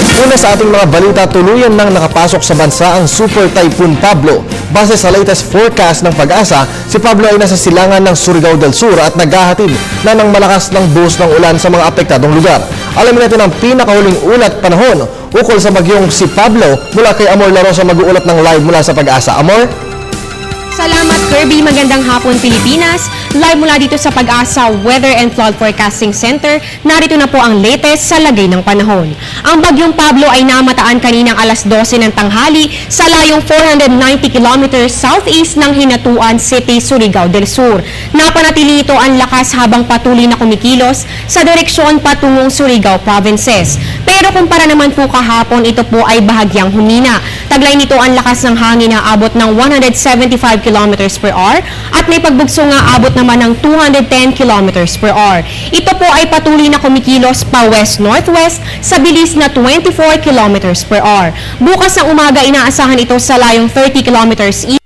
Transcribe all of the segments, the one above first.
Una sa ating mga balita, tuluyan nang nakapasok sa bansa ang Super Typhoon Pablo. Base sa latest forecast ng Pag-asa, si Pablo ay nasa silangan ng Surigao del Sur at naghahatid na ng malakas ng buhos ng ulan sa mga apektadong lugar. Alamin natin ang pinakahuling ulat panahon ukol sa bagyong si Pablo mula kay Amor Larosa, mag-uulat ng live mula sa Pag-asa. Amor? Salamat Kirby, magandang hapon Pilipinas. Live mula dito sa Pag-asa Weather and Flood Forecasting Center, narito na po ang latest sa lagay ng panahon. Ang bagyong Pablo ay namataan kaninang alas 12 ng tanghali sa layong 490 km southeast ng Hinatuan City, Surigao del Sur. Napanatili ito ang lakas habang patuloy na kumikilos sa direksyon patungong Surigao Provinces. Pero kumpara naman po kahapon, ito po ay bahagyang humina. Taglay nito ang lakas ng hangin na abot ng 175 km per hour at may pagbugso nga abot naman ng 210 km per hour. Ito po ay patuloy na kumikilos pa west-northwest sa bilis na 24 km per hour. Bukas ng umaga inaasahan ito sa layong 30 km east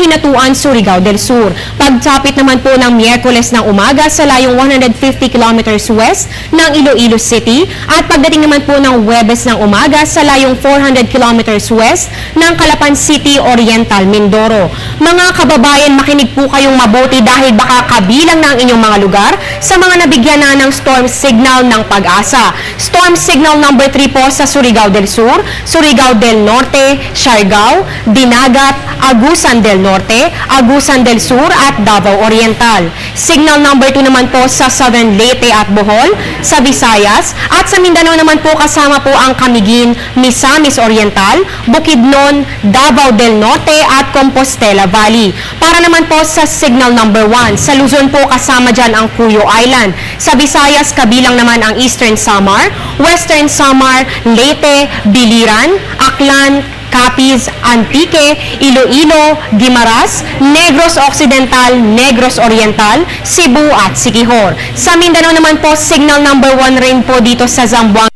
Hinatuan, Surigao del Sur. Pagtapit naman po ng Miyerkules ng umaga sa layong 150 km west ng Iloilo City at pagdating naman po ng Huwebes ng umaga sa layong 400 km west ng Calapan City, Oriental, Mindoro. Mga kababayan, makinig po kayong mabuti dahil baka kabilang ng inyong mga lugar sa mga nabigyan na ng storm signal ng Pag-asa. Storm signal number 3 po sa Surigao del Sur, Surigao del Norte, Siargao, Dinagat, Agusan del Norte, Agusan del Sur at Davao Oriental. Signal number 2 naman po sa Southern Leyte at Bohol, sa Visayas at sa Mindanao naman po kasama po ang Camiguin, Misamis Oriental, Bukidnon, Davao del Norte at Compostela Valley. Para naman po sa signal number 1, sa Luzon po kasama dyan ang Cuyo Island. Sa Visayas kabilang naman ang Eastern Samar, Western Samar, Leyte, Biliran, Aklan, Capiz, Antique, Iloilo, Guimaras, Negros Occidental, Negros Oriental, Cebu at Siquijor. Sa Mindanao naman po, signal number 1 rin po dito sa Zamboanga,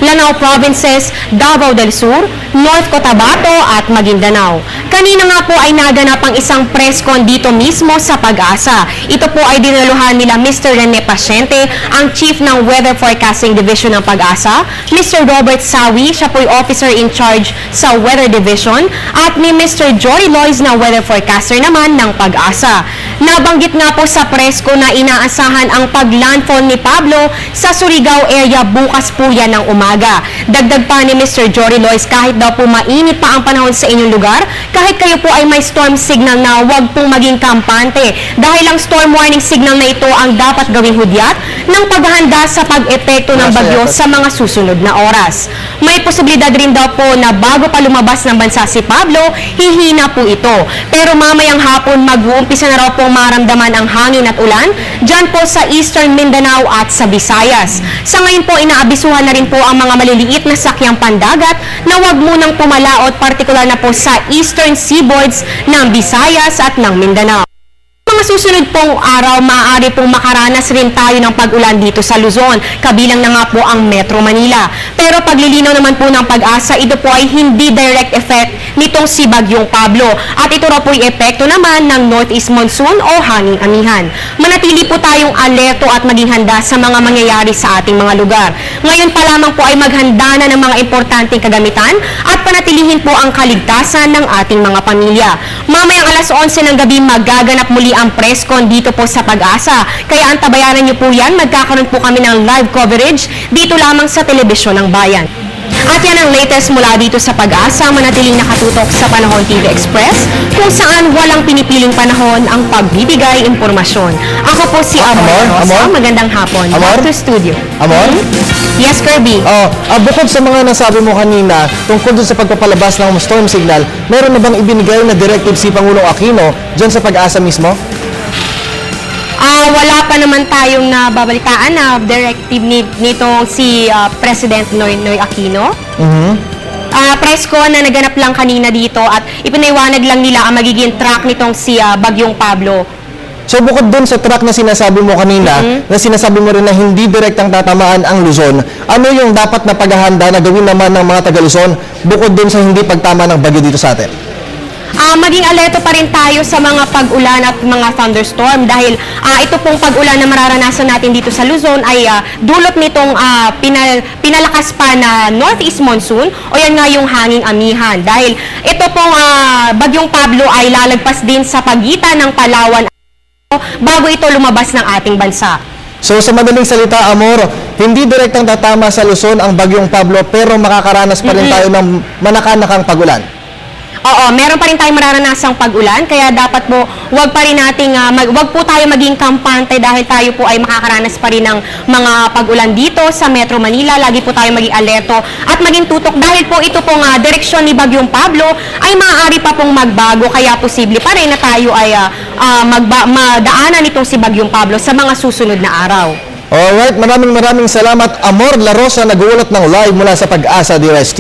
Lanao Provinces, Davao del Sur, North Cotabato at Maguindanao. Kanina nga po ay naganap ang isang preskon dito mismo sa Pag-asa. Ito po ay dinaluhan nila Mr. Rene Paciente, ang Chief ng Weather Forecasting Division ng Pag-asa, Mr. Robert Sawi, siya po ay Officer in Charge sa Weather Division, at ni Mr. Jory Lois na Weather Forecaster naman ng Pag-asa. Nabanggit nga po sa presko na inaasahan ang paglandfall ni Pablo sa Surigao area bukas po yan ng umaga. Dagdag pa ni Mr. Jory Lois, kahit daw po mainit pa ang panahon sa inyong lugar, kahit kayo po ay may storm signal na huwag pong maging kampante dahil ang storm warning signal na ito ang dapat gawing hudyat ng paghahanda sa pag-epekto ng bagyo sa mga susunod na oras. May posibilidad rin daw po na bago pa lumabas ng bansa si Pablo, hihina po ito. Pero mamayang hapon mag-uumpisa na raw pong maramdaman ang hangin at ulan dyan po sa Eastern Mindanao at sa Visayas. Sa ngayon po, inaabisuhan na rin po ang mga maliliit na sakyang pandagat na huwag munang pumalaot, partikular na po sa eastern seaboards ng Visayas at ng Mindanao. Mga susunod pong araw, maaari pong makaranas rin tayo ng pag-ulan dito sa Luzon, kabilang na nga po ang Metro Manila. Pero paglilinaw naman po ng Pag-asa, ito po ay hindi direct effect nitong si Bagyong Pablo. At ito raw po ay epekto naman ng Northeast Monsoon o hanging amihan. Manatili po tayong alerto at maging handa sa mga mangyayari sa ating mga lugar. Ngayon pa lamang po ay maghanda na ng mga importanteng kagamitan at panatilihin po ang kaligtasan ng ating mga pamilya. Mamayang alas 11 ng gabi magaganap muli ang preskon dito po sa Pag-asa. Kaya antabayanan niyo po yan, magkakaroon po kami ng live coverage dito lamang sa Telebisyon ng Bayan. At yan ang latest mula dito sa Pag-asa, manatiling nakatutok sa Panahon TV Express, kung saan walang pinipiling panahon ang pagbibigay impormasyon. Ako po si Amor Rosa. Magandang hapon. Back to studio. Amor? Yes, Kirby. Bukod sa mga nasabi mo kanina tungkol dun sa pagpapalabas ng storm signal, meron na bang ibinigay na directive si Pangulong Aquino dyan sa Pag-asa mismo? Wala pa naman tayong nababalitaan na directive nitong si President Noynoy Aquino. Presko na naganap lang kanina dito at ipinaiwanag lang nila ang magiging track nitong si Bagyong Pablo. So bukod dun sa track na sinasabi mo kanina, na sinasabi mo rin na hindi direktang tatamaan ang Luzon, ano yung dapat na paghahanda na gawin naman ng mga taga-Luzon bukod dun sa hindi pagtama ng bagyo dito sa atin? maging alerto pa rin tayo sa mga pag-ulan at mga thunderstorm dahil ito pong pag-ulan na mararanasan natin dito sa Luzon ay dulot nitong pinalakas pa na northeast monsoon o yan nga yung hanging amihan. Dahil ito pong bagyong Pablo ay lalagpas din sa pagitan ng Palawan bago ito lumabas ng ating bansa. So sa madaling salita, Amor, hindi direktang tatama sa Luzon ang bagyong Pablo pero makakaranas pa rin tayo ng manakanakang pag-ulan. Oo, meron pa rin tayong mararanasang pag-ulan, kaya dapat po wag pa rin nating wag po tayo maging kampante dahil tayo po ay makakaranas pa rin ng mga pag-ulan dito sa Metro Manila. Lagi po tayo maging alerto at maging tutok dahil po ito pong direksyon ni Bagyong Pablo ay maaari pa pong magbago, kaya posible pa rin na tayo ay madaanan itong si Bagyong Pablo sa mga susunod na araw. Alright, maraming salamat, Amor La Rosa, nag-uulat ng live mula sa Pag-asa DOST.